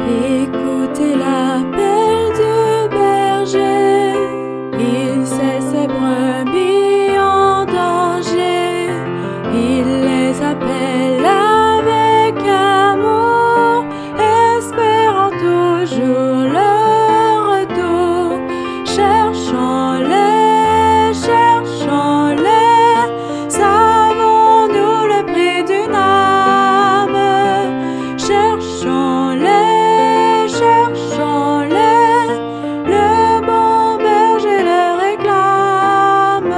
Écoutez l'appel du berger, il sait ses brebis en danger, il les appelle avec amour, espérant toujours leur retour. Cherchons-les, cherchons-les, savons-nous le prix d'une âme? Cherchons-les, cherchons-les, le bon berger les réclame.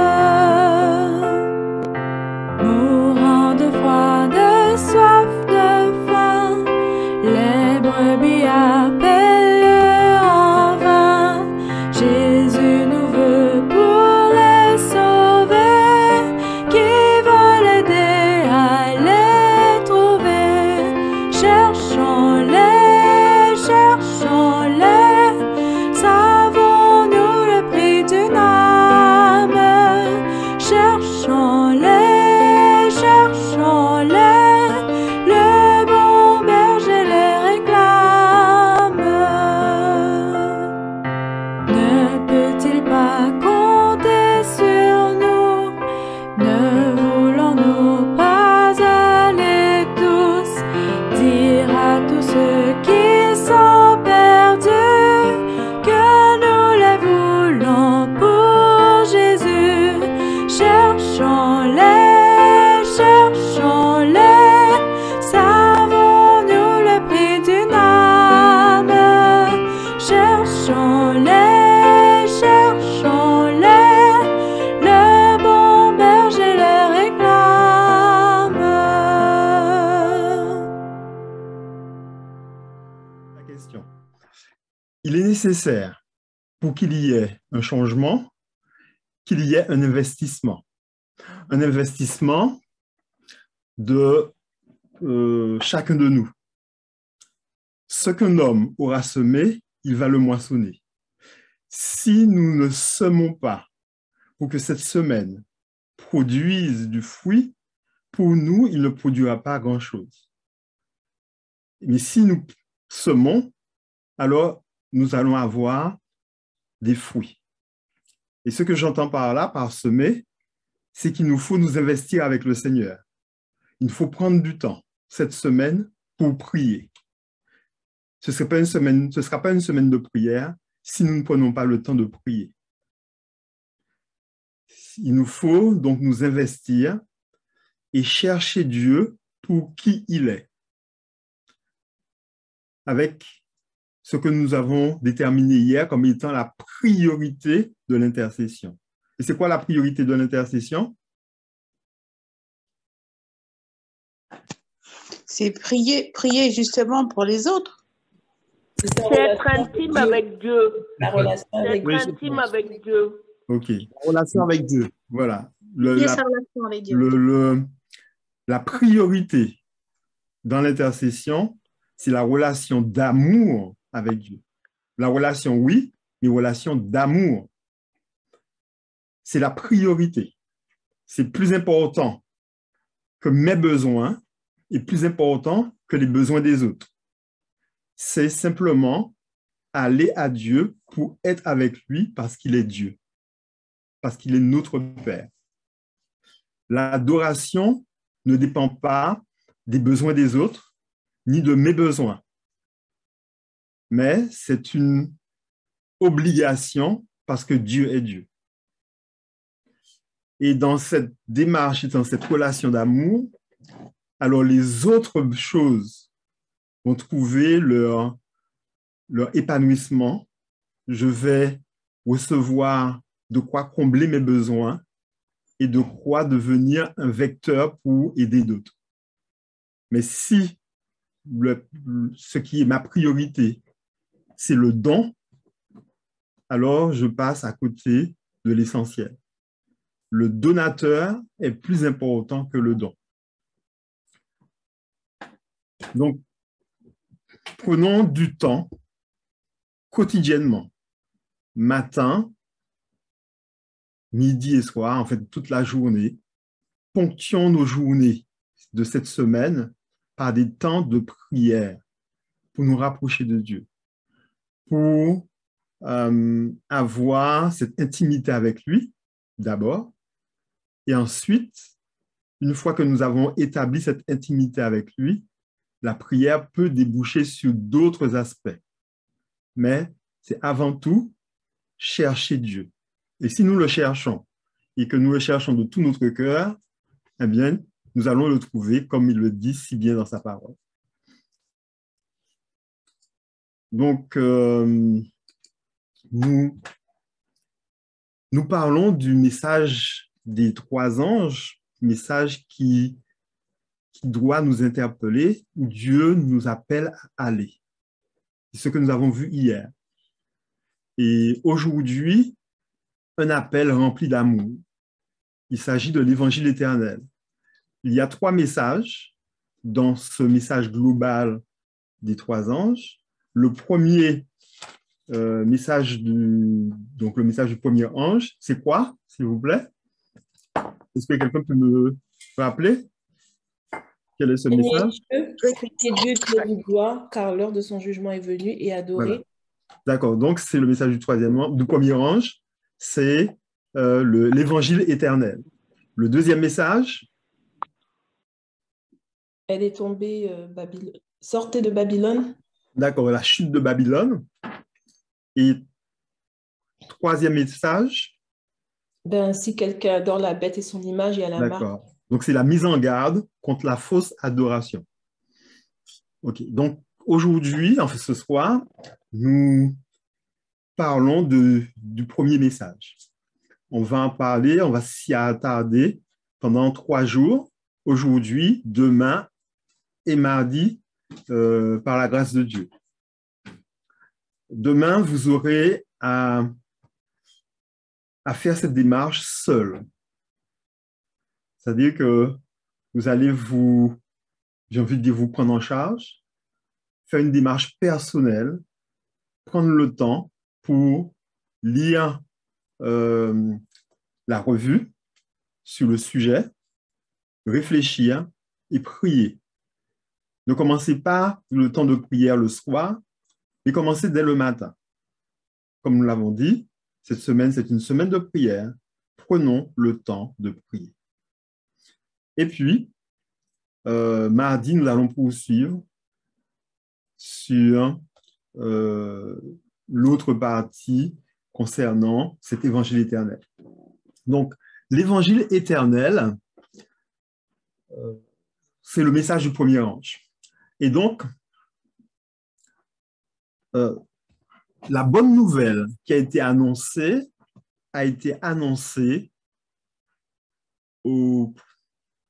Mourant de froid, de soif, de faim, les brebis appellent en vain. Jésus nous veut pour les sauver, qui veut l'aider à les trouver. Cherchons-les, cherchons-les, savons-nous le prix d'une âme? Cherchons-les, cherchons-les, le bon berger les réclame. Ne peut-il pas compter sur nous? Ne voulons-nous pas aller tous dire à tous ceux qui sont perdus que nous les voulons pour Jésus? Cherchons-les, cherchons-les, savons-nous le prix d'une âme? Cherchons-les, cherchons-les, le bon berger les réclame. La question. Il est nécessaire, pour qu'il y ait un changement, qu'il y ait un investissement. Un investissement de chacun de nous. Ce qu'un homme aura semé, il va le moissonner. Si nous ne semons pas pour que cette semaine produise du fruit, pour nous, il ne produira pas grand-chose. Mais si nous semons, alors nous allons avoir des fruits. Et ce que j'entends par là, par semer, c'est qu'il nous faut nous investir avec le Seigneur. Il faut prendre du temps cette semaine pour prier. Ce ne sera pas une semaine de prière si nous ne prenons pas le temps de prier. Il nous faut donc nous investir et chercher Dieu pour qui il est, avec ce que nous avons déterminé hier comme étant la priorité de l'intercession. Et c'est quoi la priorité de l'intercession? C'est prier justement pour les autres. C'est être intime avec Dieu. La relation avec Être intime avec Dieu. OK. La relation avec Dieu. Voilà. relation avec Dieu. La priorité dans l'intercession, c'est la relation d'amour avec Dieu. La relation, oui, mais relation d'amour. C'est la priorité. C'est plus important que mes besoins et plus important que les besoins des autres. C'est simplement aller à Dieu pour être avec lui parce qu'il est Dieu, parce qu'il est notre Père. L'adoration ne dépend pas des besoins des autres, ni de mes besoins. Mais c'est une obligation parce que Dieu est Dieu. Et dans cette démarche et dans cette relation d'amour, alors les autres choses vont trouver leur épanouissement. Je vais recevoir de quoi combler mes besoins et de quoi devenir un vecteur pour aider d'autres. Mais si ce qui est ma priorité, c'est le don, alors je passe à côté de l'essentiel. Le donateur est plus important que le don. Donc, prenons du temps quotidiennement, matin, midi et soir, en fait toute la journée. Ponctuons nos journées de cette semaine par des temps de prière pour nous rapprocher de Dieu, pour avoir cette intimité avec lui d'abord, et ensuite, une fois que nous avons établi cette intimité avec lui, la prière peut déboucher sur d'autres aspects. Mais c'est avant tout chercher Dieu. Et si nous le cherchons et que nous le cherchons de tout notre cœur, eh bien, nous allons le trouver comme il le dit si bien dans sa parole. Donc, nous parlons du message des 3 anges, message qui doit nous interpeller, où Dieu nous appelle à aller. C'est ce que nous avons vu hier. Et aujourd'hui, un appel rempli d'amour. Il s'agit de l'évangile éternel. Il y a 3 messages dans ce message global des 3 anges. Le premier message donc le message du premier ange, c'est quoi, s'il vous plaît? Est-ce que quelqu'un peut me rappeler? Quel est ce message? Priez Dieu qui est du gloire, car l'heure de son jugement est venue, et adorer. Voilà. D'accord, donc c'est le message du premier ange, c'est l'évangile éternel. Le deuxième message? Elle est tombée, sortez de Babylone. D'accord, la chute de Babylone. Et troisième message? Si quelqu'un adore la bête et son image, il y a la marque. D'accord. Donc, c'est la mise en garde contre la fausse adoration. OK. Donc, aujourd'hui, en fait, ce soir, nous parlons du premier message. On va en parler, on va s'y attarder pendant 3 jours, aujourd'hui, demain et mardi, par la grâce de Dieu. Demain, vous aurez à faire cette démarche seul. C'est-à-dire que vous allez j'ai envie de dire, vous prendre en charge, faire une démarche personnelle, prendre le temps pour lire la revue sur le sujet, réfléchir et prier. Ne commencez pas le temps de prière le soir, mais commencez dès le matin. Comme nous l'avons dit, cette semaine, c'est une semaine de prière. Prenons le temps de prier. Et puis, mardi, nous allons poursuivre sur l'autre partie concernant cet évangile éternel. Donc, l'évangile éternel, c'est le message du premier ange. Et donc, la bonne nouvelle qui a été annoncée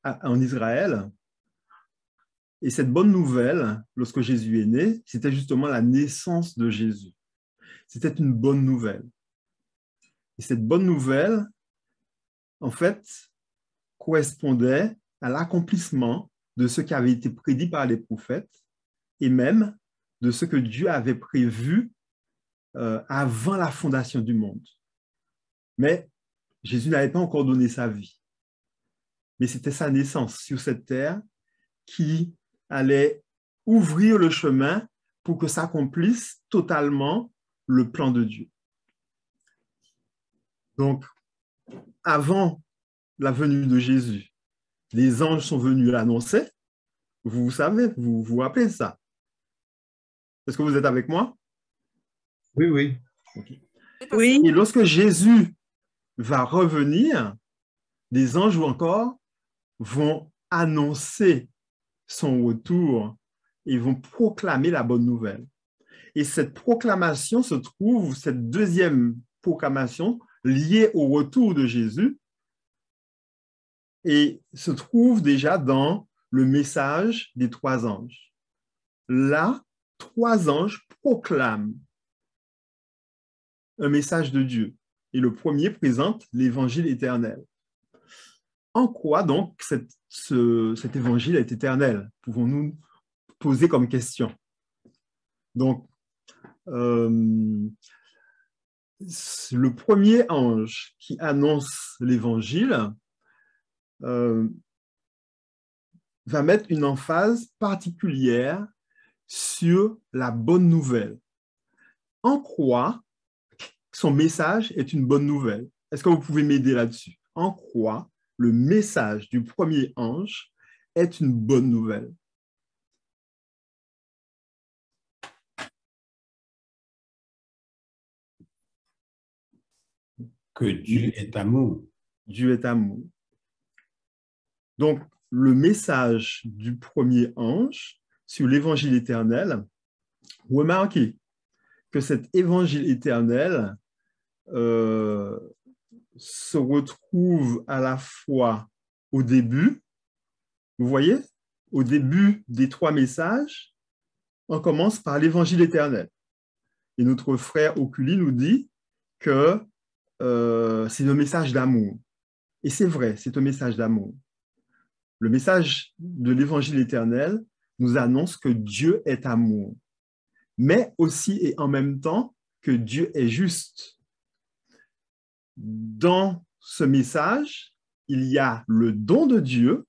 en Israël. Et cette bonne nouvelle, lorsque Jésus est né, c'était justement la naissance de Jésus. C'était une bonne nouvelle. Et cette bonne nouvelle, en fait, correspondait à l'accomplissement de ce qui avait été prédit par les prophètes et même de ce que Dieu avait prévu avant la fondation du monde. Mais Jésus n'avait pas encore donné sa vie. Mais c'était sa naissance sur cette terre qui allait ouvrir le chemin pour que s'accomplisse totalement le plan de Dieu. Donc, avant la venue de Jésus, les anges sont venus l'annoncer. Vous savez, vous vous rappelez de ça? Est-ce que vous êtes avec moi? Oui, oui. Okay. Oui. Et lorsque Jésus va revenir, les anges encore vont annoncer son retour et vont proclamer la bonne nouvelle. Et cette proclamation se trouve, cette deuxième proclamation liée au retour de Jésus, et se trouve déjà dans le message des 3 anges. Là, 3 anges proclament un message de Dieu. Et le premier présente l'évangile éternel. En quoi donc cet évangile est éternel? Pouvons-nous poser comme question. Donc, le premier ange qui annonce l'évangile va mettre une emphase particulière sur la bonne nouvelle. En quoi son message est une bonne nouvelle? Est-ce que vous pouvez m'aider là-dessus? En quoi le message du premier ange est une bonne nouvelle? Que Dieu est amour. Dieu est amour. Donc, le message du premier ange sur l'évangile éternel, remarquez que cet évangile éternel se retrouve à la fois au début, vous voyez, au début des 3 messages, on commence par l'évangile éternel. Et notre frère Oculi nous dit que c'est un message d'amour. Et c'est vrai, c'est un message d'amour. Le message de l'évangile éternel nous annonce que Dieu est amour, mais aussi et en même temps que Dieu est juste. Dans ce message, il y a le don de Dieu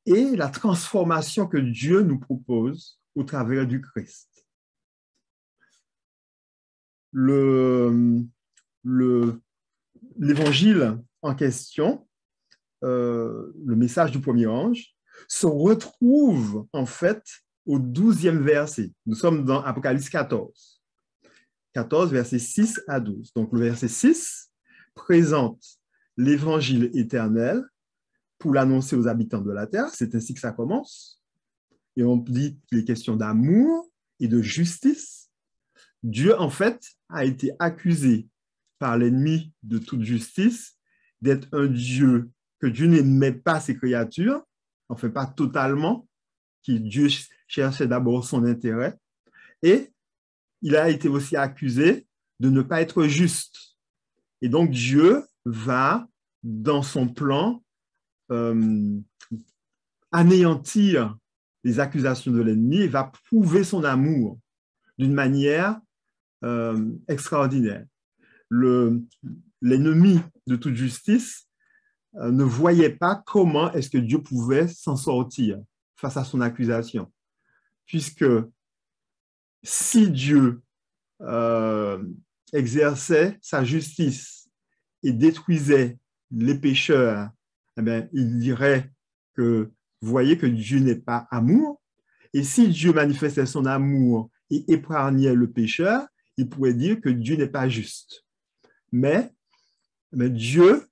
et la transformation que Dieu nous propose au travers du Christ. L'évangile en question, le message du premier ange, se retrouve en fait au 12e verset. Nous sommes dans Apocalypse 14. 14, versets 6 à 12. Donc, le verset 6 présente l'évangile éternel pour l'annoncer aux habitants de la terre. C'est ainsi que ça commence. Et on dit qu'il est question d'amour et de justice. Dieu, en fait, a été accusé par l'ennemi de toute justice d'être un Dieu, que Dieu n'aimait pas ses créatures, enfin pas totalement, que Dieu cherchait d'abord son intérêt. Et il a été aussi accusé de ne pas être juste. Et donc, Dieu va, dans son plan, anéantir les accusations de l'ennemi et va prouver son amour d'une manière extraordinaire. L'ennemi de toute justice ne voyait pas comment est-ce que Dieu pouvait s'en sortir face à son accusation. Puisque si Dieu exerçait sa justice et détruisait les pécheurs, eh bien, il dirait que vous voyez que Dieu n'est pas amour. Et si Dieu manifestait son amour et épargnait le pécheur, il pourrait dire que Dieu n'est pas juste. Mais Dieu,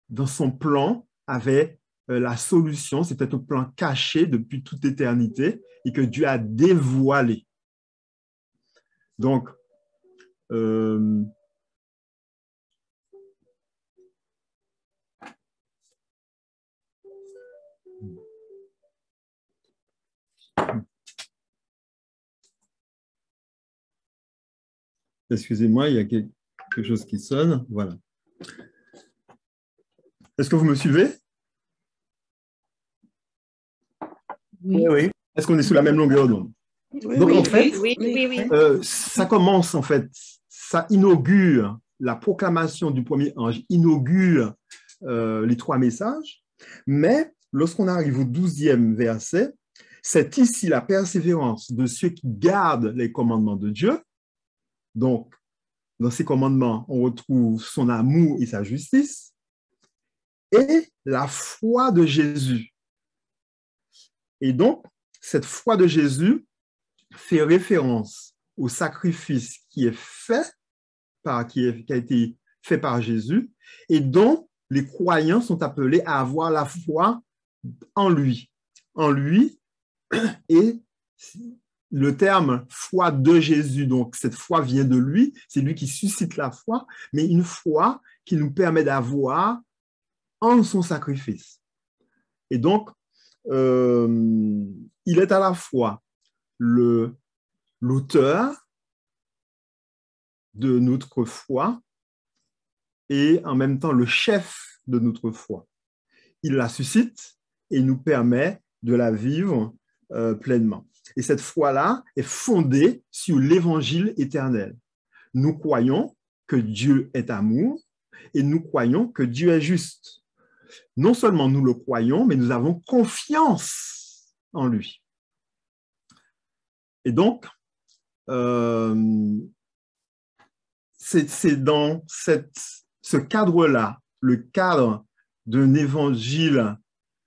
dans son plan, avait la solution. C'était un plan caché depuis toute éternité et que Dieu a dévoilé. Donc, excusez-moi, il y a quelque chose qui sonne. Voilà. Est-ce que vous me suivez? Oui. Oui. Est-ce qu'on est sous la même longueur d'onde? Donc, en fait, ça commence, en fait, ça inaugure la proclamation du premier ange, inaugure les 3 messages, mais lorsqu'on arrive au 12e verset, c'est ici la persévérance de ceux qui gardent les commandements de Dieu. Donc, dans ces commandements, on retrouve son amour et sa justice, et la foi de Jésus. Et donc, cette foi de Jésus fait référence au sacrifice qui a été fait par Jésus et dont les croyants sont appelés à avoir la foi en lui. En lui, et le terme foi de Jésus, donc cette foi vient de lui, c'est lui qui suscite la foi, mais une foi qui nous permet d'avoir en son sacrifice. Et donc, il est à la fois l'auteur de notre foi et en même temps le chef de notre foi. Il la suscite et nous permet de la vivre pleinement. Et cette foi-là est fondée sur l'évangile éternel. Nous croyons que Dieu est amour et nous croyons que Dieu est juste. Non seulement nous le croyons, mais nous avons confiance en lui. Et donc, c'est dans ce cadre-là, le cadre d'un évangile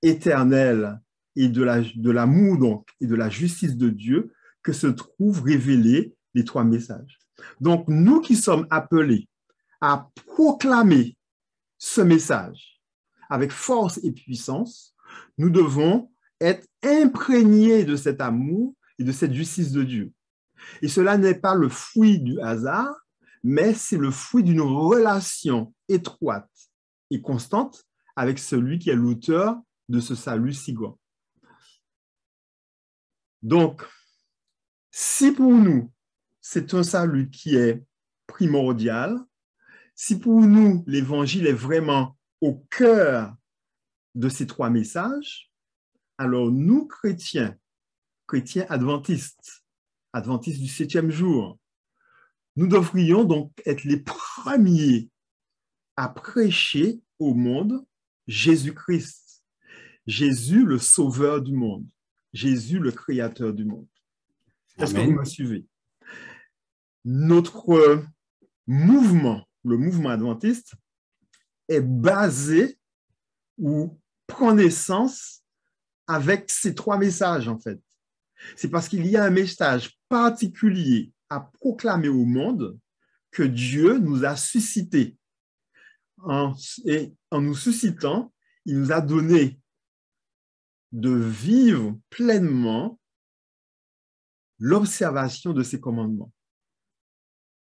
éternel et de l'amour donc et de la justice de Dieu que se trouvent révélés les trois messages. Donc, nous qui sommes appelés à proclamer ce message avec force et puissance, nous devons être imprégnés de cet amour et de cette justice de Dieu. Et cela n'est pas le fruit du hasard, mais c'est le fruit d'une relation étroite et constante avec celui qui est l'auteur de ce salut si grand. Donc, si pour nous, c'est un salut qui est primordial, si pour nous, l'évangile est vraiment au cœur de ces trois messages, alors nous, chrétiens adventistes du 7e jour, nous devrions donc être les premiers à prêcher au monde Jésus-Christ, Jésus le sauveur du monde, Jésus le créateur du monde. Est-ce que vous me suivez? Notre mouvement, le mouvement adventiste, est basé ou prend naissance avec ces trois messages, en fait. C'est parce qu'il y a un message particulier à proclamer au monde que Dieu nous a suscité. Et en nous suscitant, il nous a donné de vivre pleinement l'observation de ses commandements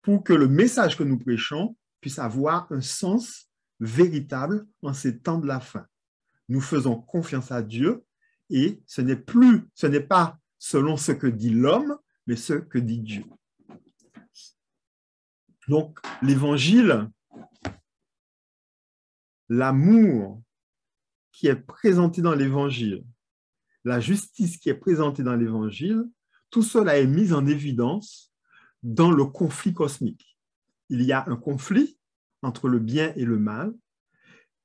pour que le message que nous prêchons puisse avoir un sens véritable en ces temps de la fin. Nous faisons confiance à Dieu et ce n'est pas selon ce que dit l'homme, mais ce que dit Dieu. Donc, l'évangile, l'amour qui est présenté dans l'évangile, la justice qui est présentée dans l'évangile, tout cela est mis en évidence dans le conflit cosmique. Il y a un conflit entre le bien et le mal,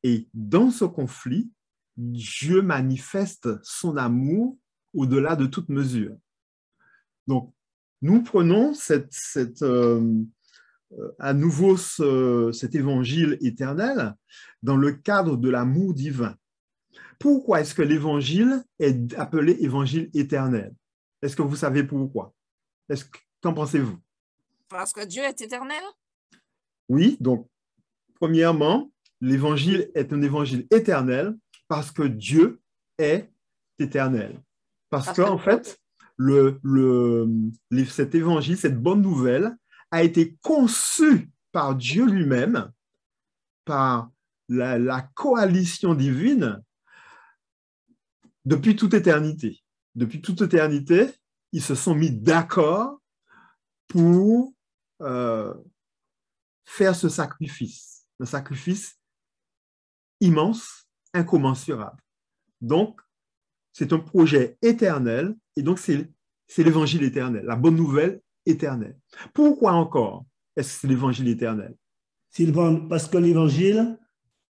et dans ce conflit, Dieu manifeste son amour au-delà de toute mesure. Donc, nous prenons à nouveau cet évangile éternel dans le cadre de l'amour divin. Pourquoi est-ce que l'évangile est appelé évangile éternel? Est-ce que vous savez pourquoi? Qu'en pensez-vous? Parce que Dieu est éternel? Oui, donc, premièrement, l'évangile est un évangile éternel parce que Dieu est éternel. Parce qu'en fait, cet évangile, cette bonne nouvelle, a été conçu par Dieu lui-même, par la coalition divine, depuis toute éternité. Depuis toute éternité, ils se sont mis d'accord pour faire ce sacrifice, un sacrifice immense, incommensurable. Donc, c'est un projet éternel, et donc c'est l'évangile éternel, la bonne nouvelle éternelle. Pourquoi encore est-ce que c'est l'évangile éternel? Parce que l'évangile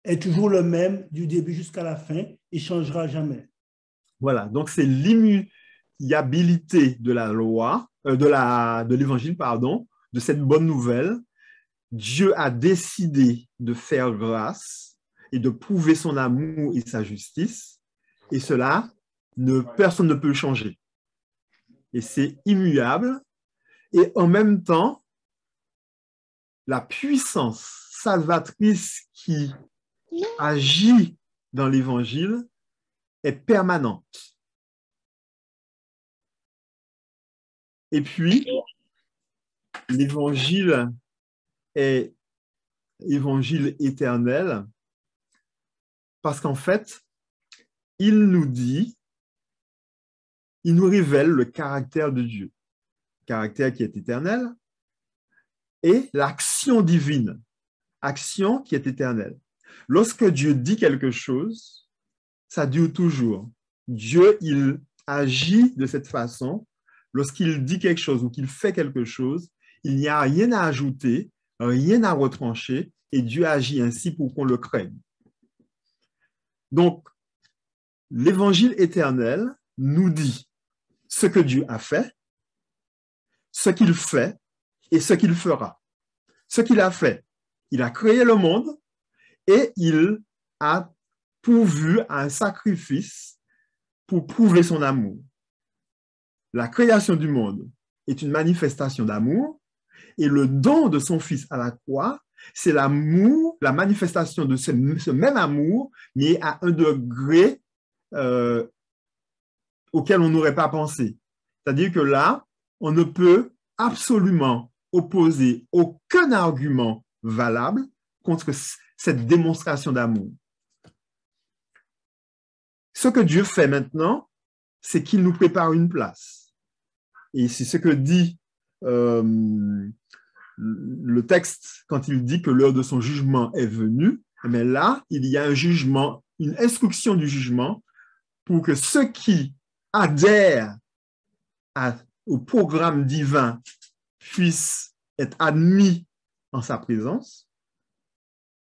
est toujours le même du début jusqu'à la fin, il ne changera jamais. Voilà, donc c'est l'immuabilité de la loi, de l'évangile, pardon, de cette bonne nouvelle. Dieu a décidé de faire grâce et de prouver son amour et sa justice, et cela, personne ne peut le changer. Et c'est immuable, et en même temps, la puissance salvatrice qui agit dans l'évangile est permanente. Et puis, l'évangile est évangile éternel parce qu'en fait, il nous révèle le caractère de Dieu, caractère qui est éternel, et l'action divine, action qui est éternelle. Lorsque Dieu dit quelque chose, ça dure toujours. Dieu, il agit de cette façon, lorsqu'il dit quelque chose ou qu'il fait quelque chose, il n'y a rien à ajouter, rien à retrancher, et Dieu agit ainsi pour qu'on le craigne. Donc, l'Évangile éternel nous dit ce que Dieu a fait, ce qu'il fait et ce qu'il fera. Ce qu'il a fait, il a créé le monde et il a pourvu à un sacrifice pour prouver son amour. La création du monde est une manifestation d'amour et le don de son Fils à la croix, c'est l'amour, la manifestation de ce même amour, mais à un degré auquel on n'aurait pas pensé. C'est-à-dire que là, on ne peut absolument opposer aucun argument valable contre cette démonstration d'amour. Ce que Dieu fait maintenant, c'est qu'il nous prépare une place. Et c'est ce que dit le texte quand il dit que l'heure de son jugement est venue. Mais là, il y a un jugement, une instruction du jugement pour que ceux qui adhèrent au programme divin puissent être admis en sa présence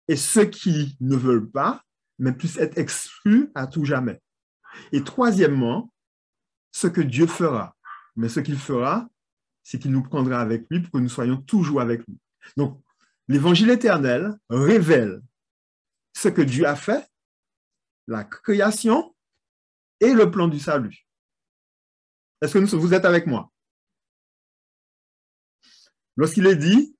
et ceux qui ne veulent pas, mais puissent être exclus à tout jamais. Et troisièmement, ce que Dieu fera. Mais ce qu'il fera, c'est qu'il nous prendra avec lui pour que nous soyons toujours avec lui. Donc, l'Évangile éternel révèle ce que Dieu a fait, la création et le plan du salut. Est-ce que vous êtes avec moi? Lorsqu'il est dit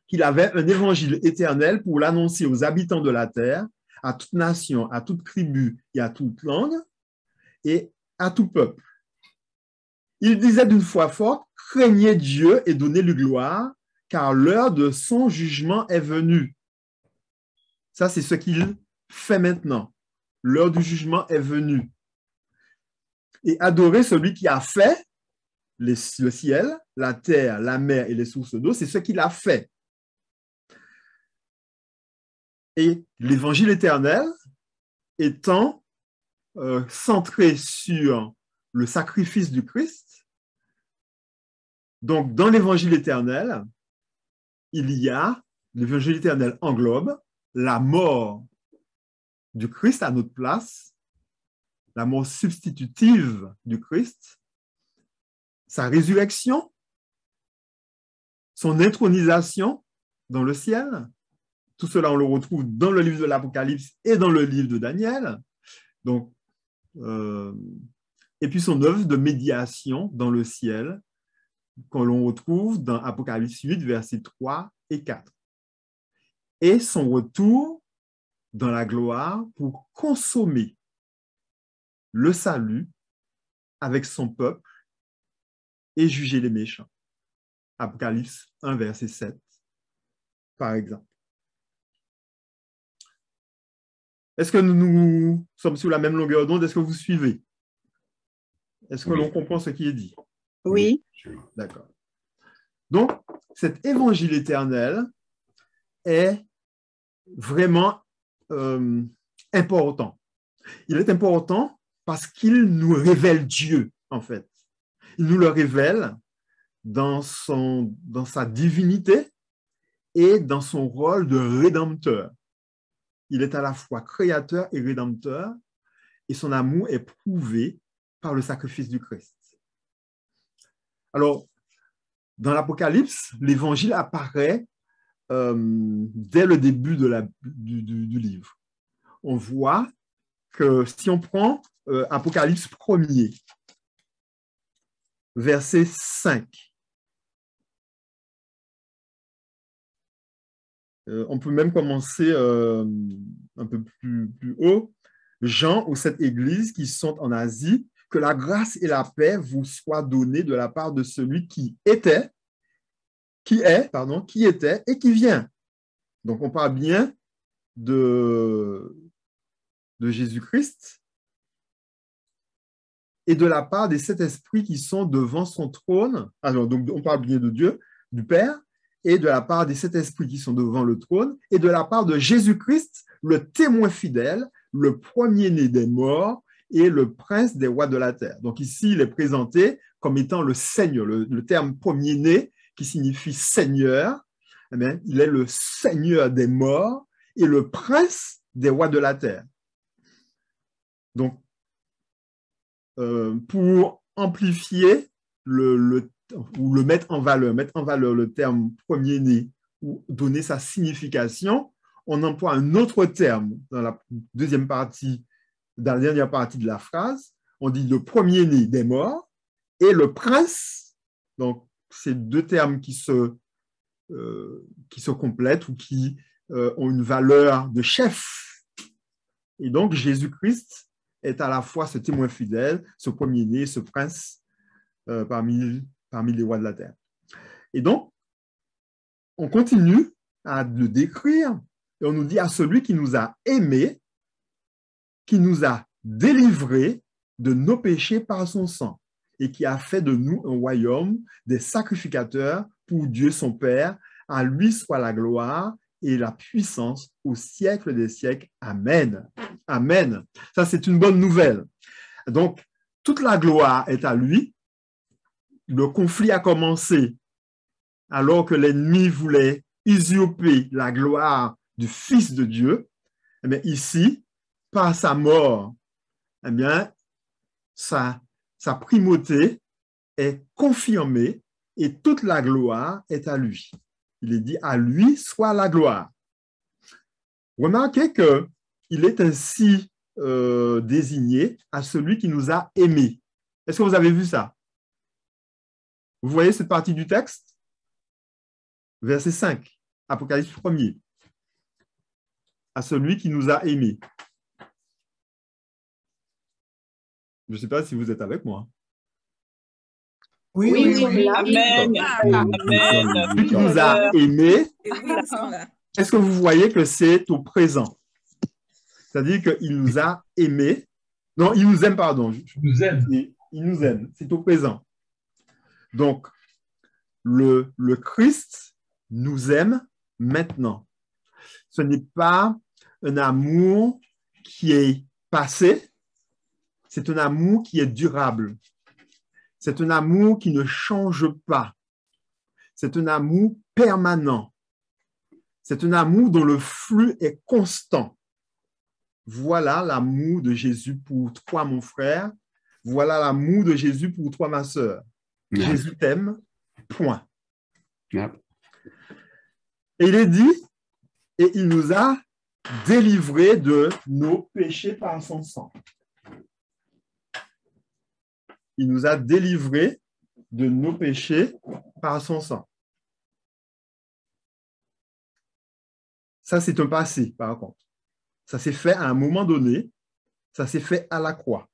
qu'il avait un évangile éternel pour l'annoncer aux habitants de la terre, à toute nation, à toute tribu et à toute langue, et à tout peuple. Il disait d'une voix forte, « Craignez Dieu et donnez-lui gloire, car l'heure de son jugement est venue. » Ça, c'est ce qu'il fait maintenant. L'heure du jugement est venue. Et adorez celui qui a fait le ciel, la terre, la mer et les sources d'eau, c'est ce qu'il a fait. Et l'évangile éternel étant centré sur le sacrifice du Christ, donc dans l'évangile éternel, l'évangile éternel englobe la mort du Christ à notre place, la mort substitutive du Christ, sa résurrection, son intronisation dans le ciel. Tout cela, on le retrouve dans le livre de l'Apocalypse et dans le livre de Daniel. Donc, et puis son œuvre de médiation dans le ciel, que l'on retrouve dans Apocalypse 8, versets 3 et 4. Et son retour dans la gloire pour consommer le salut avec son peuple et juger les méchants. Apocalypse 1, verset 7, par exemple. Est-ce que nous sommes sur la même longueur d'onde? Est-ce que vous suivez? Est-ce que l'on comprend ce qui est dit? Oui. D'accord. Donc, cet évangile éternel est vraiment important. Il est important parce qu'il nous révèle Dieu, en fait. Il nous le révèle dans sa divinité et dans son rôle de rédempteur. Il est à la fois créateur et rédempteur, et son amour est prouvé par le sacrifice du Christ. Alors, dans l'Apocalypse, l'évangile apparaît dès le début du livre. On voit que si on prend Apocalypse 1er, verset 5, on peut même commencer un peu plus haut. Jean, aux 7 églises qui sont en Asie, que la grâce et la paix vous soient données de la part de celui qui était et qui vient. Donc, on parle bien de Jésus-Christ et de la part des 7 esprits qui sont devant son trône. Alors, donc, on parle bien de Dieu, du Père, et de la part des 7 esprits qui sont devant le trône, et de la part de Jésus-Christ, le témoin fidèle, le premier-né des morts et le prince des rois de la terre. Donc ici, il est présenté comme étant le Seigneur, le terme premier-né qui signifie Seigneur. Eh bien, il est le Seigneur des morts et le prince des rois de la terre. Donc, pour amplifier ou le mettre en valeur le terme premier-né ou donner sa signification, on emploie un autre terme dans la dernière partie de la phrase. On dit le premier-né des morts et le prince. Donc, c'est deux termes qui se complètent ou qui ont une valeur de chef. Et donc, Jésus-Christ est à la fois ce témoin fidèle, ce premier-né, ce prince parmi les rois de la terre. Et donc, on continue à le décrire et on nous dit à celui qui nous a aimés, qui nous a délivrés de nos péchés par son sang et qui a fait de nous un royaume des sacrificateurs pour Dieu son Père. À lui soit la gloire et la puissance au siècle des siècles. Amen. Amen. Ça, c'est une bonne nouvelle. Donc, toute la gloire est à lui. Le conflit a commencé alors que l'ennemi voulait usurper la gloire du Fils de Dieu. Eh bien, ici, par sa mort, eh bien, sa primauté est confirmée et toute la gloire est à lui. Il est dit, à lui soit la gloire. Remarquez qu'il est ainsi désigné à celui qui nous a aimés. Est-ce que vous avez vu ça? Vous voyez cette partie du texte? Verset 5, Apocalypse 1er. À celui qui nous a aimés. Je ne sais pas si vous êtes avec moi. Oui. Amen. Amen. Celui qui nous a aimés, est-ce que vous voyez que c'est au présent? C'est-à-dire qu'il nous a aimés. Non, il nous aime, pardon. Il nous aime. C'est au présent. Donc, le Christ nous aime maintenant. Ce n'est pas un amour qui est passé, c'est un amour qui est durable. C'est un amour qui ne change pas. C'est un amour permanent. C'est un amour dont le flux est constant. Voilà l'amour de Jésus pour toi, mon frère. Voilà l'amour de Jésus pour toi, ma sœur. Yeah. Jésus t'aime, point. Yeah. Et il est dit, et il nous a délivrés de nos péchés par son sang. Il nous a délivrés de nos péchés par son sang. Ça, c'est un passé, par contre. Ça s'est fait à un moment donné. Ça s'est fait à la croix.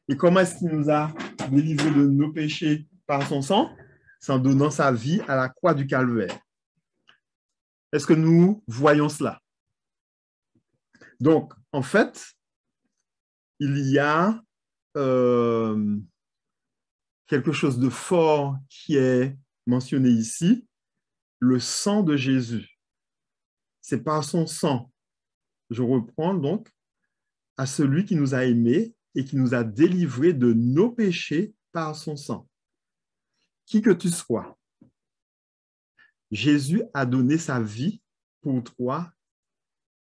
Et comment est-ce qu'il nous a délivrés de nos péchés par son sang? C'est en donnant sa vie à la croix du Calvaire. Est-ce que nous voyons cela? Donc, en fait, il y a quelque chose de fort qui est mentionné ici, le sang de Jésus. C'est par son sang, je reprends donc, à celui qui nous a aimés et qui nous a délivrés de nos péchés par son sang. Qui que tu sois, Jésus a donné sa vie pour toi,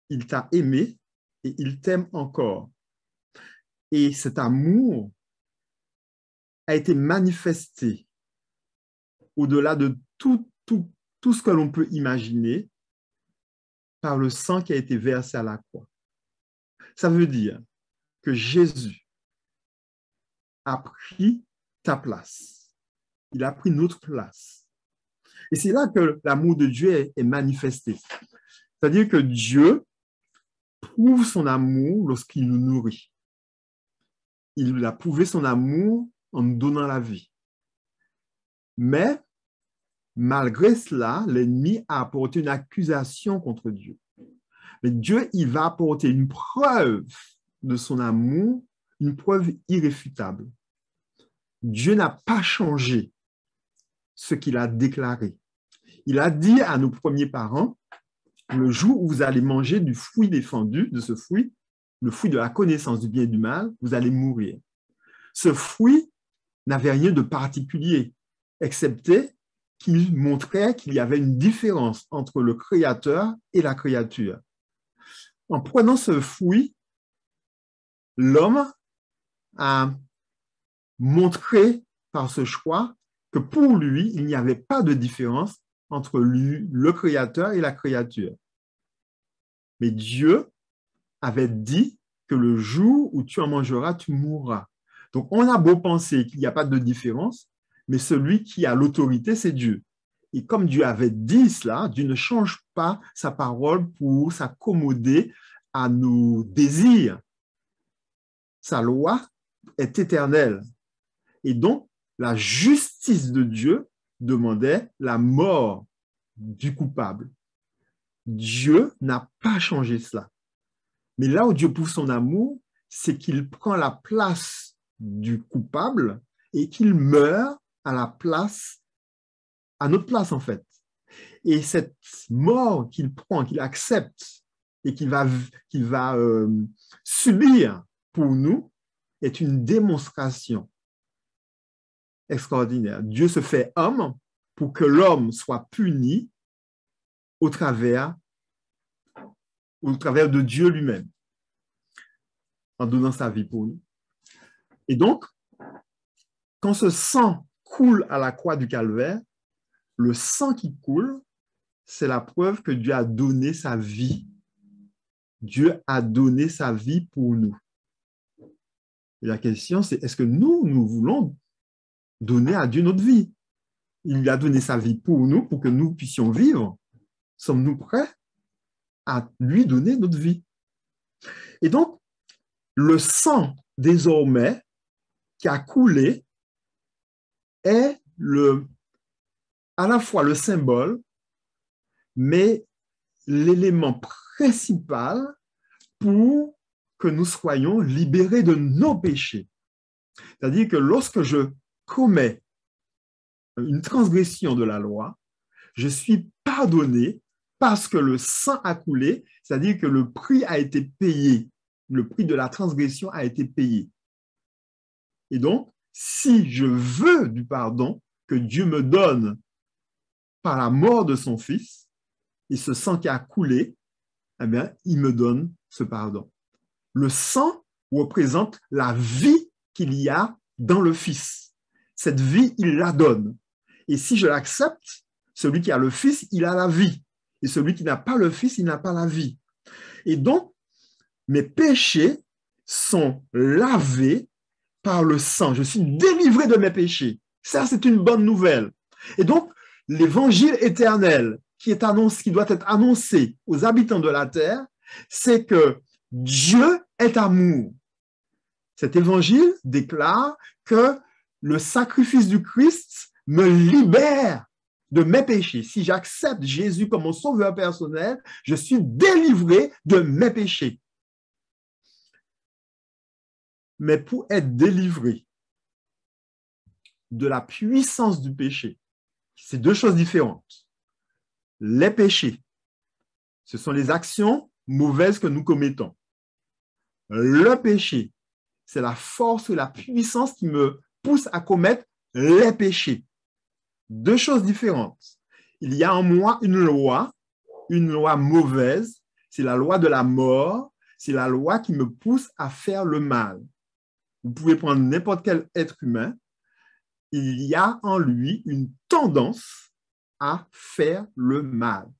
il t'a aimé et il t'aime encore. Et cet amour a été manifesté au-delà de tout ce que l'on peut imaginer par le sang qui a été versé à la croix. Ça veut dire que Jésus a pris ta place. Il a pris notre place. Et c'est là que l'amour de Dieu est manifesté. C'est-à-dire que Dieu prouve son amour lorsqu'il nous nourrit. Il a prouvé son amour en nous donnant la vie. Mais, malgré cela, l'ennemi a apporté une accusation contre Dieu. Mais Dieu, il va apporter une preuve de son amour, une preuve irréfutable. Dieu n'a pas changé ce qu'il a déclaré. Il a dit à nos premiers parents, le jour où vous allez manger du fruit défendu, de ce fruit, le fruit de la connaissance du bien et du mal, vous allez mourir. Ce fruit n'avait rien de particulier, excepté qu'il montrait qu'il y avait une différence entre le Créateur et la créature. En prenant ce fruit, l'homme a montré par ce choix que pour lui, il n'y avait pas de différence entre lui, le Créateur et la créature. Mais Dieu avait dit que le jour où tu en mangeras, tu mourras. Donc, on a beau penser qu'il n'y a pas de différence, mais celui qui a l'autorité, c'est Dieu. Et comme Dieu avait dit cela, Dieu ne change pas sa parole pour s'accommoder à nos désirs. Sa loi est éternelle. Et donc, la justice de Dieu demandait la mort du coupable. Dieu n'a pas changé cela. Mais là où Dieu prouve son amour, c'est qu'il prend la place du coupable et qu'il meurt à la place, à notre place en fait. Et cette mort qu'il prend, qu'il accepte et qu'il va subir pour nous est une démonstration extraordinaire. Dieu se fait homme pour que l'homme soit puni au travers de Dieu lui-même, en donnant sa vie pour nous. Et donc, quand ce sang coule à la croix du calvaire, le sang qui coule, c'est la preuve que Dieu a donné sa vie. Dieu a donné sa vie pour nous. Et la question, c'est est-ce que nous voulons donner à Dieu notre vie? Il a donné sa vie pour nous, pour que nous puissions vivre. Sommes-nous prêts à lui donner notre vie? Et donc, le sang, désormais, qui a coulé, est à la fois le symbole, mais l'élément principal pour que nous soyons libérés de nos péchés. C'est-à-dire que lorsque je commets une transgression de la loi, je suis pardonné parce que le sang a coulé, c'est-à-dire que le prix a été payé, le prix de la transgression a été payé. Et donc, si je veux du pardon que Dieu me donne par la mort de son Fils, et ce sang qui a coulé, eh bien, il me donne ce pardon. Le sang représente la vie qu'il y a dans le Fils. Cette vie, il la donne. Et si je l'accepte, celui qui a le Fils, il a la vie. Et celui qui n'a pas le Fils, il n'a pas la vie. Et donc, mes péchés sont lavés par le sang. Je suis délivré de mes péchés. Ça, c'est une bonne nouvelle. Et donc, l'évangile éternel qui doit être annoncé aux habitants de la terre, c'est que Dieu est amour. Cet évangile déclare que le sacrifice du Christ me libère de mes péchés. Si j'accepte Jésus comme mon sauveur personnel, je suis délivré de mes péchés. Mais pour être délivré de la puissance du péché, c'est deux choses différentes. Les péchés, ce sont les actions mauvaises que nous commettons. Le péché, c'est la force et la puissance qui me pousse à commettre les péchés. Deux choses différentes. Il y a en moi une loi mauvaise, c'est la loi de la mort, c'est la loi qui me pousse à faire le mal. Vous pouvez prendre n'importe quel être humain, il y a en lui une tendance à faire le mal.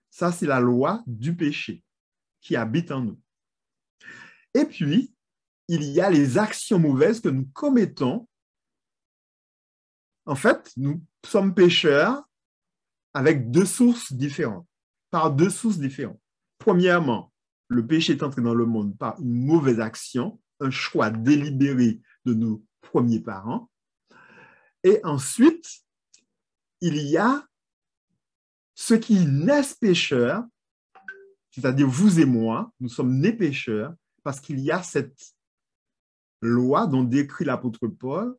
Ça, c'est la loi du péché qui habite en nous. Et puis, il y a les actions mauvaises que nous commettons. En fait, nous sommes pécheurs avec deux sources différentes, par deux sources différentes. Premièrement, le péché est entré dans le monde par une mauvaise action, un choix délibéré de nos premiers parents. Et ensuite, il y a ceux qui naissent pécheurs, c'est-à-dire vous et moi, nous sommes nés pécheurs parce qu'il y a cette loi dont décrit l'apôtre Paul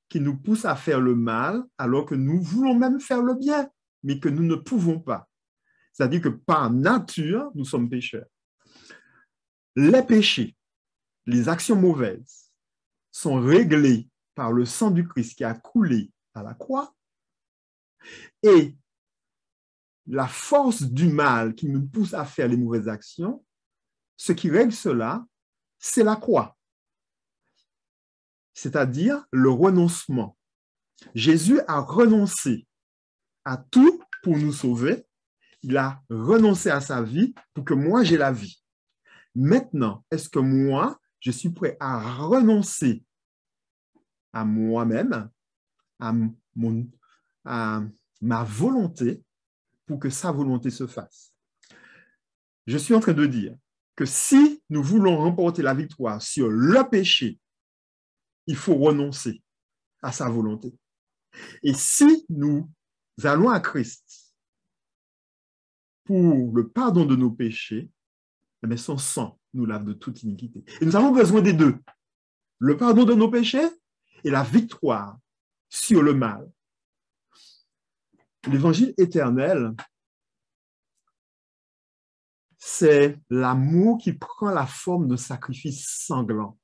qui nous pousse à faire le mal alors que nous voulons même faire le bien, mais que nous ne pouvons pas. C'est-à-dire que par nature, nous sommes pécheurs. les péchés, les actions mauvaises sont réglés par le sang du Christ qui a coulé à la croix, et la force du mal qui nous pousse à faire les mauvaises actions, ce qui règle cela, c'est la croix, c'est-à-dire le renoncement. Jésus a renoncé à tout pour nous sauver. Il a renoncé à sa vie pour que moi j'ai la vie. Maintenant, est-ce que moi, je suis prêt à renoncer à moi-même, à ma volonté, pour que sa volonté se fasse? Je suis en train de dire que si nous voulons remporter la victoire sur le péché, il faut renoncer à sa volonté. Et si nous allons à Christ pour le pardon de nos péchés, mais son sang nous lave de toute iniquité. Et nous avons besoin des deux. Le pardon de nos péchés et la victoire sur le mal. L'évangile éternel, c'est l'amour qui prend la forme d'un sacrifice sanglant.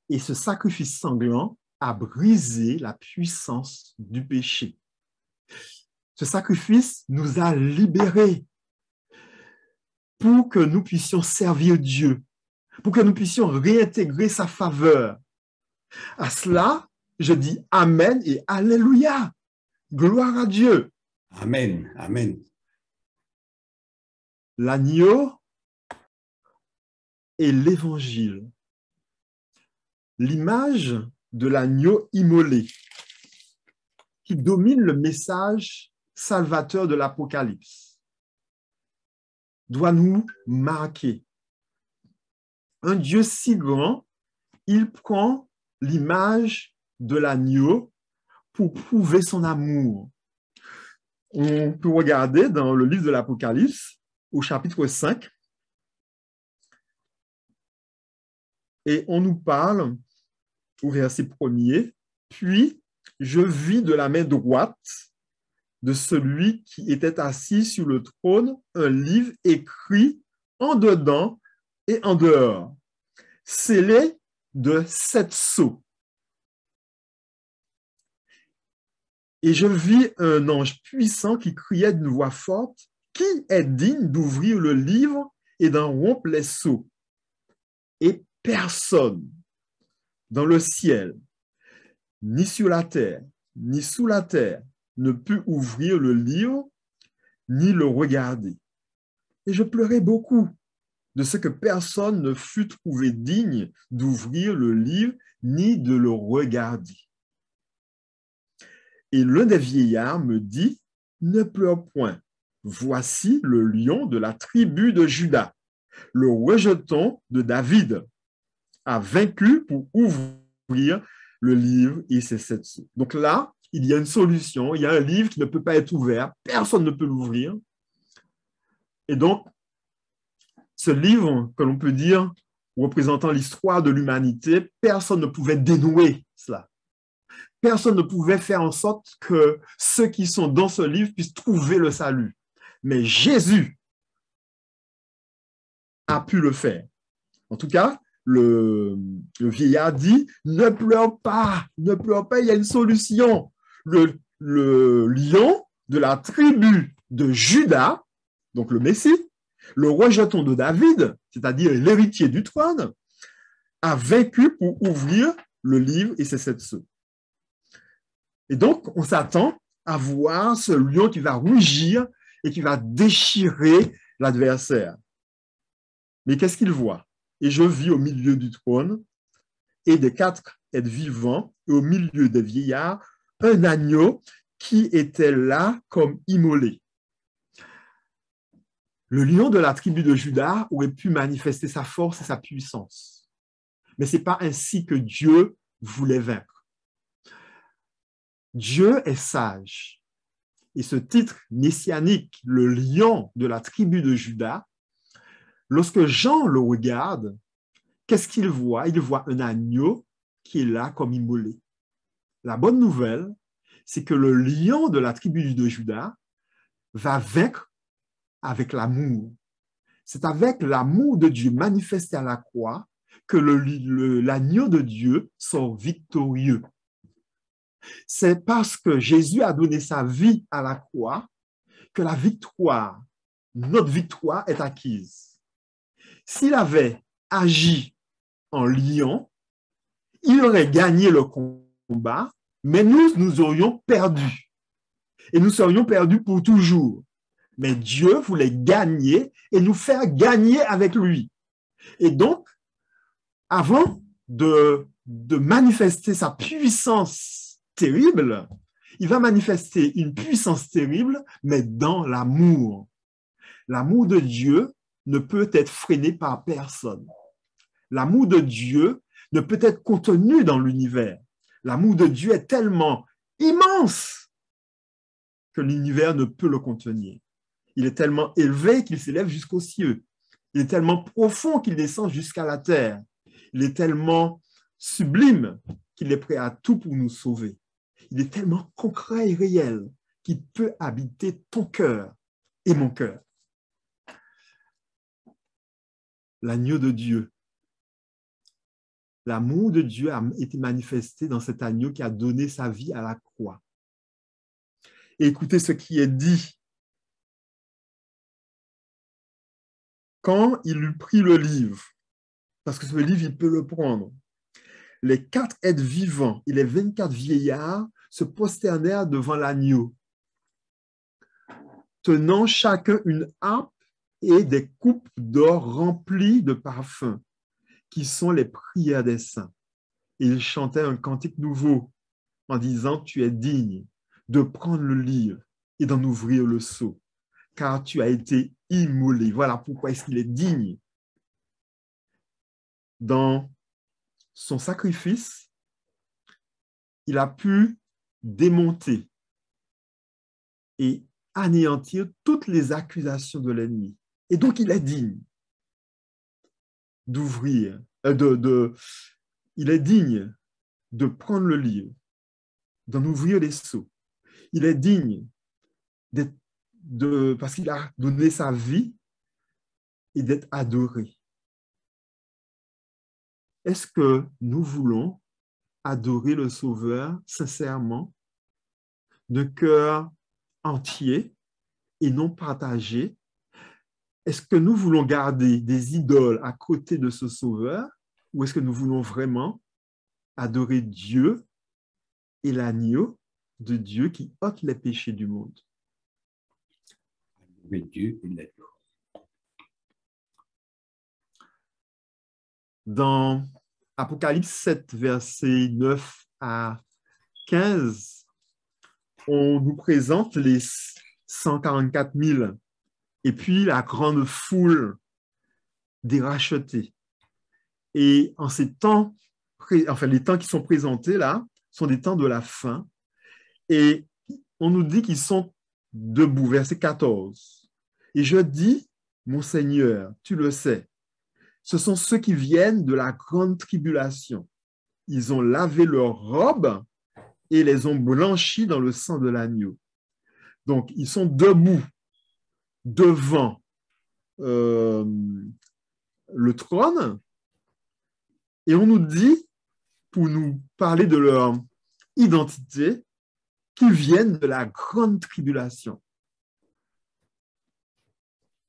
Et ce sacrifice sanglant a brisé la puissance du péché. Ce sacrifice nous a libérés pour que nous puissions servir Dieu, pour que nous puissions réintégrer sa faveur. À cela, je dis Amen et Alléluia. Gloire à Dieu. Amen. Amen. L'agneau et l'évangile. L'image de l'agneau immolé qui domine le message salvateur de l'Apocalypse doit nous marquer. Un Dieu si grand, il prend l'image de l'agneau pour prouver son amour. On peut regarder dans le livre de l'Apocalypse, au chapitre 5, et on nous parle, au verset 1er, « Puis je vis de la main droite de celui qui était assis sur le trône un livre écrit en dedans et en dehors, scellé de 7 sceaux. Et je vis un ange puissant qui criait d'une voix forte, « Qui est digne d'ouvrir le livre et d'en rompre les sceaux ?» Et personne dans le ciel, ni sur la terre, ni sous la terre, ne put ouvrir le livre, ni le regarder. Et je pleurais beaucoup de ce que personne ne fut trouvé digne d'ouvrir le livre, ni de le regarder. Et l'un des vieillards me dit, « Ne pleure point, voici le lion de la tribu de Juda, le rejeton de David, a vaincu pour ouvrir le livre et ses 7 sceaux. » Donc là, il y a une solution, il y a un livre qui ne peut pas être ouvert, personne ne peut l'ouvrir. Et donc, ce livre, que l'on peut dire, représentant l'histoire de l'humanité, personne ne pouvait dénouer cela. Personne ne pouvait faire en sorte que ceux qui sont dans ce livre puissent trouver le salut. Mais Jésus a pu le faire. En tout cas, le vieillard dit, ne pleure pas, il y a une solution. Le lion de la tribu de Juda, donc le Messie, le rejeton de David, c'est-à-dire l'héritier du trône, a vaincu pour ouvrir le livre et ses 7 sceaux. Et donc, on s'attend à voir ce lion qui va rougir et qui va déchirer l'adversaire. Mais qu'est-ce qu'il voit? Et je vis au milieu du trône et des 4 êtres vivants et au milieu des vieillards un agneau qui était là comme immolé. Le lion de la tribu de Juda aurait pu manifester sa force et sa puissance. Mais ce n'est pas ainsi que Dieu voulait vaincre. Dieu est sage. Et ce titre messianique, le lion de la tribu de Juda, lorsque Jean le regarde, qu'est-ce qu'il voit? Il voit un agneau qui est là comme immolé. La bonne nouvelle, c'est que le lion de la tribu de Juda va vaincre avec l'amour. C'est avec l'amour de Dieu manifesté à la croix que l'agneau de Dieu sort victorieux. C'est parce que Jésus a donné sa vie à la croix que la victoire, notre victoire est acquise. S'il avait agi en lion, il aurait gagné le combat, mais nous aurions perdu. Et nous serions perdus pour toujours. Mais Dieu voulait gagner et nous faire gagner avec lui. Et donc, avant de manifester sa puissance terrible, il va manifester une puissance terrible, mais dans l'amour. L'amour de Dieu ne peut être freiné par personne. L'amour de Dieu ne peut être contenu dans l'univers. L'amour de Dieu est tellement immense que l'univers ne peut le contenir. Il est tellement élevé qu'il s'élève jusqu'aux cieux. Il est tellement profond qu'il descend jusqu'à la terre. Il est tellement sublime qu'il est prêt à tout pour nous sauver. Il est tellement concret et réel qu'il peut habiter ton cœur et mon cœur. L'agneau de Dieu. L'amour de Dieu a été manifesté dans cet agneau qui a donné sa vie à la croix. Et écoutez ce qui est dit. Quand il eut pris le livre, parce que ce livre, il peut le prendre, les 4 êtres vivants et les 24 vieillards se prosternèrent devant l'agneau, tenant chacun une harpe et des coupes d'or remplies de parfums, qui sont les prières des saints. Et ils chantaient un cantique nouveau en disant « Tu es digne de prendre le livre et d'en ouvrir le sceau, car tu as été immolé. » Voilà pourquoi est-ce qu'il est digne. Dans son sacrifice, il a pu démonter et anéantir toutes les accusations de l'ennemi. Et donc, il est digne d'ouvrir, il est digne de prendre le livre, d'en ouvrir les sceaux. Il est digne parce qu'il a donné sa vie et d'être adoré. Est-ce que nous voulons adorer le Sauveur sincèrement, de cœur entier et non partagé? Est-ce que nous voulons garder des idoles à côté de ce Sauveur ou est-ce que nous voulons vraiment adorer Dieu et l'agneau de Dieu qui ôte les péchés du monde? Adorer Dieu et l'agneau. Dans Apocalypse 7, versets 9 à 15, on nous présente les 144 000 et puis la grande foule des rachetés. Et en ces temps, les temps qui sont présentés là sont des temps de la fin. Et on nous dit qu'ils sont debout, verset 14. Et je dis, mon Seigneur, tu le sais, ce sont ceux qui viennent de la grande tribulation. Ils ont lavé leurs robes et les ont blanchis dans le sang de l'agneau. Donc, ils sont debout devant le trône et on nous dit, pour nous parler de leur identité, qu'ils viennent de la grande tribulation.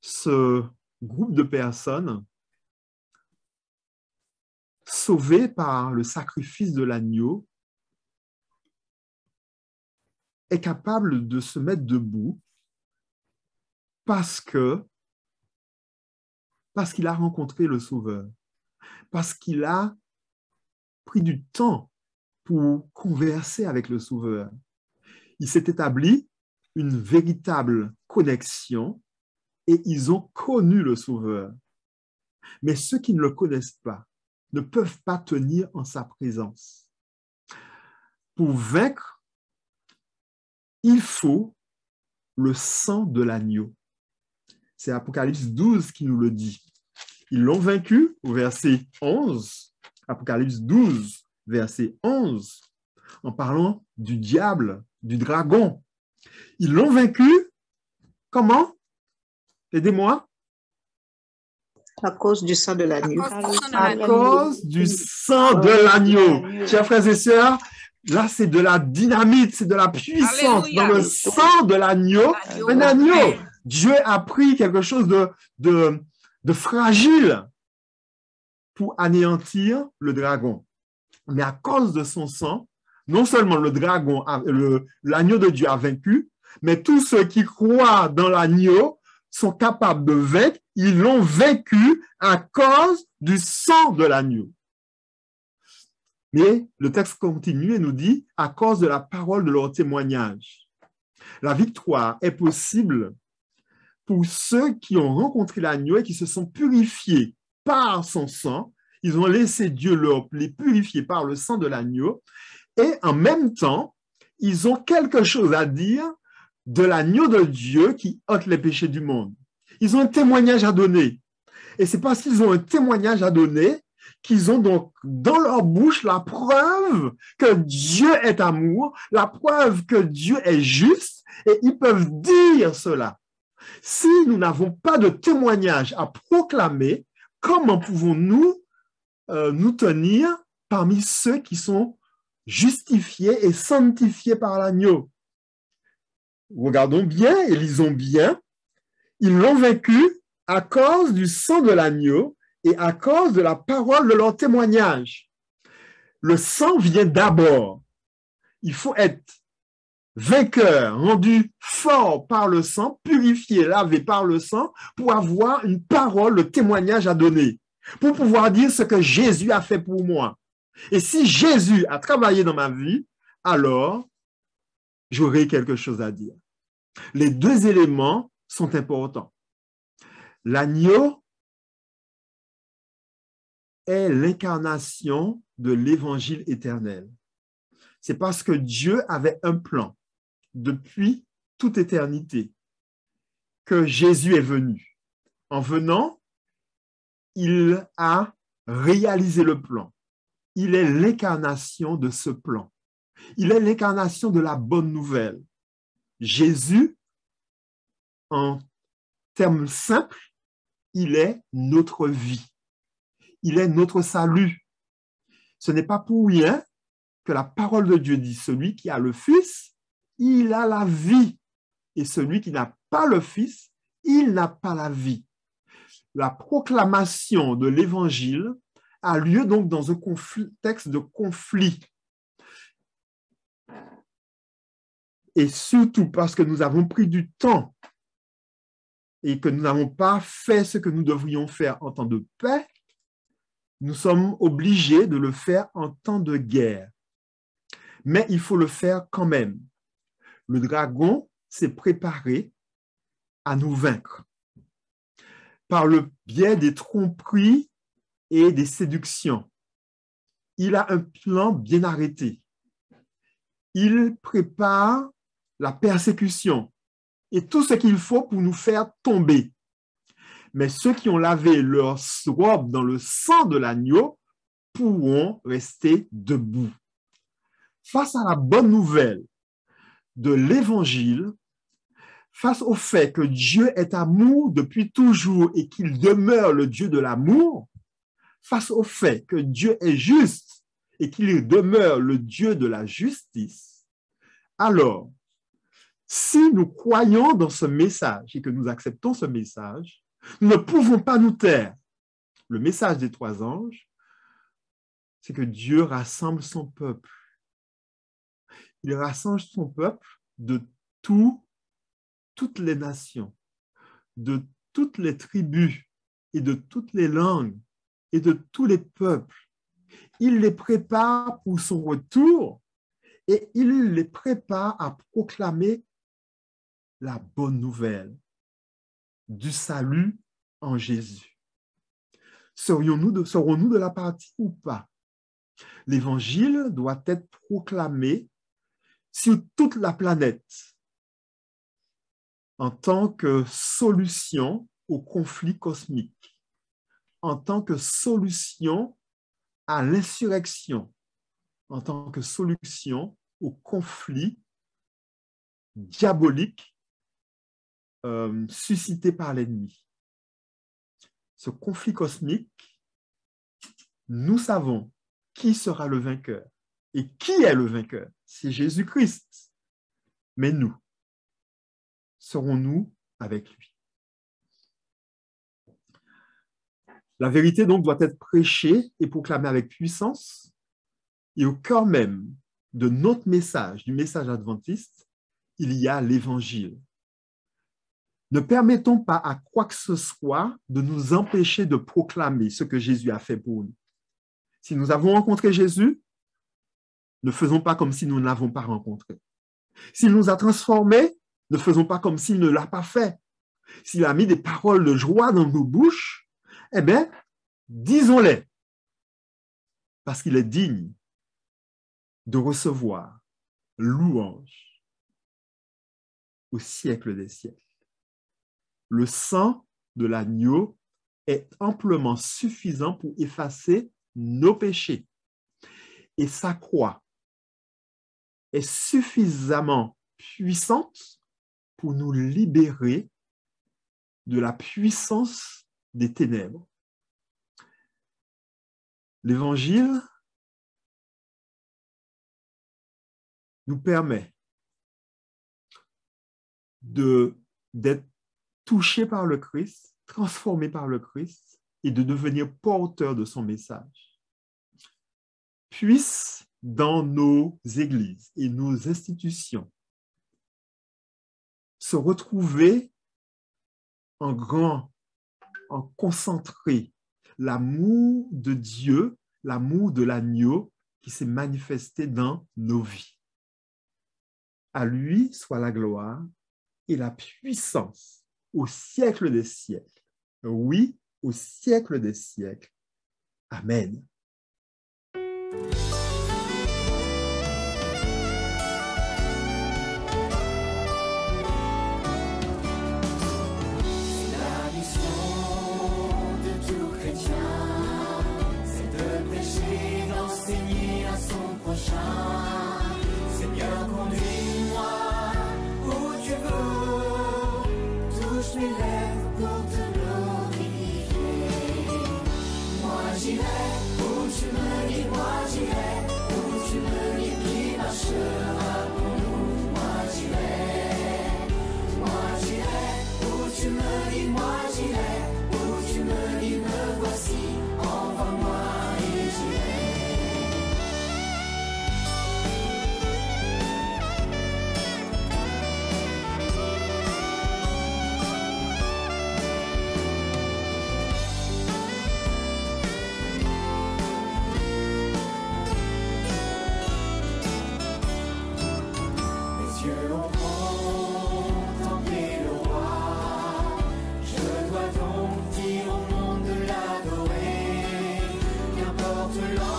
Ce groupe de personnes sauvées par le sacrifice de l'agneau est capable de se mettre debout parce qu'il a rencontré le Sauveur, parce qu'il a pris du temps pour converser avec le Sauveur. Il s'est établi une véritable connexion et ils ont connu le Sauveur. Mais ceux qui ne le connaissent pas ne peuvent pas tenir en sa présence. Pour vaincre, il faut le sang de l'agneau. C'est Apocalypse 12 qui nous le dit. Ils l'ont vaincu au verset 11, Apocalypse 12, verset 11, en parlant du diable, du dragon. Ils l'ont vaincu, comment? Aidez-moi. À cause du sang de l'agneau. À cause du sang de l'agneau. Chers frères et sœurs, là, c'est de la dynamite, c'est de la puissance. Alléluia. Dans le sang de l'agneau, un agneau. Dieu a pris quelque chose de fragile pour anéantir le dragon. Mais à cause de son sang, non seulement le dragon, l'agneau de Dieu a vaincu, mais tous ceux qui croient dans l'agneau sont capables de vaincre. Ils l'ont vaincu à cause du sang de l'agneau. Mais le texte continue et nous dit, à cause de la parole de leur témoignage. La victoire est possible pour ceux qui ont rencontré l'agneau et qui se sont purifiés par son sang. Ils ont laissé Dieu les purifier par le sang de l'agneau. Et en même temps, ils ont quelque chose à dire de l'agneau de Dieu qui ôte les péchés du monde. Ils ont un témoignage à donner. Et c'est parce qu'ils ont un témoignage à donner qu'ils ont donc dans leur bouche la preuve que Dieu est amour, la preuve que Dieu est juste, et ils peuvent dire cela. Si nous n'avons pas de témoignage à proclamer, comment pouvons-nous nous tenir parmi ceux qui sont justifiés et sanctifiés par l'agneau? Regardons bien et lisons bien. Ils l'ont vaincu à cause du sang de l'agneau et à cause de la parole de leur témoignage. Le sang vient d'abord. Il faut être vainqueur, rendu fort par le sang, purifié, lavé par le sang, pour avoir une parole, le témoignage à donner, pour pouvoir dire ce que Jésus a fait pour moi. Et si Jésus a travaillé dans ma vie, alors j'aurai quelque chose à dire. Les deux éléments sont importants. L'agneau est l'incarnation de l'évangile éternel. C'est parce que Dieu avait un plan depuis toute éternité que Jésus est venu. En venant, il a réalisé le plan. Il est l'incarnation de ce plan. Il est l'incarnation de la bonne nouvelle. Jésus, en termes simples, il est notre vie. Il est notre salut. Ce n'est pas pour rien que la parole de Dieu dit, celui qui a le Fils, il a la vie. Et celui qui n'a pas le Fils, il n'a pas la vie. La proclamation de l'Évangile a lieu donc dans un contexte de conflit. Et surtout parce que nous avons pris du temps et que nous n'avons pas fait ce que nous devrions faire en temps de paix, nous sommes obligés de le faire en temps de guerre. Mais il faut le faire quand même. Le dragon s'est préparé à nous vaincre par le biais des tromperies et des séductions. Il a un plan bien arrêté. Il prépare la persécution et tout ce qu'il faut pour nous faire tomber. Mais ceux qui ont lavé leur robe dans le sang de l'agneau pourront rester debout. Face à la bonne nouvelle de l'Évangile, face au fait que Dieu est amour depuis toujours et qu'il demeure le Dieu de l'amour, face au fait que Dieu est juste et qu'il demeure le Dieu de la justice, alors, si nous croyons dans ce message et que nous acceptons ce message, nous ne pouvons pas nous taire. Le message des trois anges, c'est que Dieu rassemble son peuple. Il rassemble son peuple de toutes les nations, de toutes les tribus et de toutes les langues et de tous les peuples. Il les prépare pour son retour et il les prépare à proclamer la bonne nouvelle du salut en Jésus. Serons-nous de la partie ou pas? L'Évangile doit être proclamé sur toute la planète en tant que solution au conflit cosmique, en tant que solution à l'insurrection, en tant que solution au conflit diabolique suscité par l'ennemi. ce conflit cosmique, nous savons qui sera le vainqueur. Et qui est le vainqueur? C'est Jésus-Christ. Mais nous, serons-nous avec lui? La vérité donc doit être prêchée et proclamée avec puissance, et au cœur même de notre message, du message adventiste, il y a l'Évangile. Ne permettons pas à quoi que ce soit de nous empêcher de proclamer ce que Jésus a fait pour nous. Si nous avons rencontré Jésus, ne faisons pas comme si nous ne l'avons pas rencontré. S'il nous a transformés, ne faisons pas comme s'il ne l'a pas fait. S'il a mis des paroles de joie dans nos bouches, eh bien, disons-les, parce qu'il est digne de recevoir louange au siècle des siècles. Le sang de l'agneau est amplement suffisant pour effacer nos péchés. Et sa croix est suffisamment puissante pour nous libérer de la puissance des ténèbres. L'Évangile nous permet d'être touchés par le Christ, transformés par le Christ et de devenir porteurs de son message. Puisse dans nos églises et nos institutions se retrouver en grand, en concentré, l'amour de Dieu, l'amour de l'agneau qui s'est manifesté dans nos vies. À lui soit la gloire et la puissance au siècle des siècles. Oui, au siècle des siècles. Amen. La mission de tout chrétien, c'est de prêcher, d'enseigner à son prochain. Seigneur, conduis-moi où tu veux, touche mes lèvres pour te glorifier. Moi j'irai où tu me dis, moi j'irai où tu me dis, qui marchera pour nous. Moi j'irai où tu me dis, moi j'irai où tu me dis, me voici, envoie-moi et j'irai. Lord.